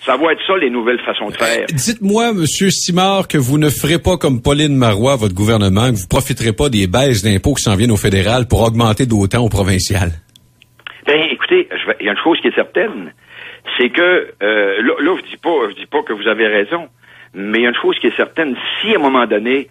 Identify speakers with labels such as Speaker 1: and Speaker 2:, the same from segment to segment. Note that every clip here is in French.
Speaker 1: Ça va être ça, les nouvelles façons de faire.
Speaker 2: Dites-moi, Monsieur Simard, que vous ne ferez pas comme Pauline Marois, votre gouvernement, que vous profiterez pas des baisses d'impôts qui s'en viennent au fédéral pour augmenter d'autant au provincial.
Speaker 1: Ben, écoutez, il y a une chose qui est certaine, c'est que, là, je dis pas que vous avez raison, mais il y a une chose qui est certaine, si à un moment donné,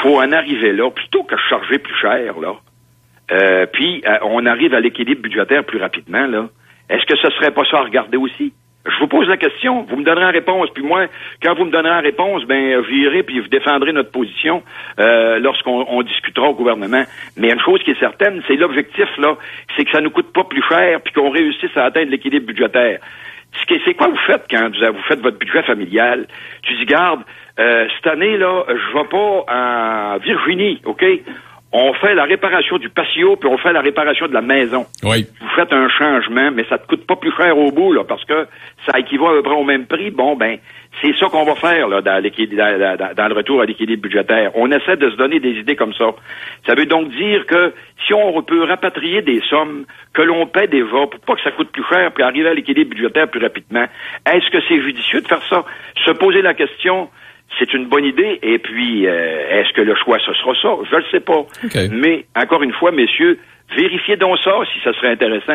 Speaker 1: faut en arriver là, plutôt que charger plus cher, là, puis on arrive à l'équilibre budgétaire plus rapidement, là, est-ce que ce serait pas ça à regarder aussi? Je vous pose la question, vous me donnerez la réponse, puis moi, quand vous me donnerez la réponse, ben j'irai puis vous défendrez notre position lorsqu'on discutera au gouvernement. Mais une chose qui est certaine, c'est l'objectif, là, c'est que ça nous coûte pas plus cher puis qu'on réussisse à atteindre l'équilibre budgétaire. C'est quoi vous faites quand vous faites votre budget familial? Tu dis, garde, cette année, là, je vais pas en Virginie, OK? On fait la réparation du patio, puis on fait la réparation de la maison.
Speaker 2: Oui.
Speaker 1: Vous faites un changement, mais ça te coûte pas plus cher au bout, là, parce que ça équivaut à peu près au même prix. Bon, ben, c'est ça qu'on va faire, là, dans le retour à l'équilibre budgétaire. On essaie de se donner des idées comme ça. Ça veut donc dire que si on peut rapatrier des sommes que l'on paie déjà pour pas que ça coûte plus cher, puis arriver à l'équilibre budgétaire plus rapidement, est-ce que c'est judicieux de faire ça? Se poser la question, c'est une bonne idée. Et puis, est-ce que le choix, ce sera ça? Je le sais pas.
Speaker 2: Okay.
Speaker 1: Mais, encore une fois, messieurs, vérifiez donc ça si ça serait intéressant.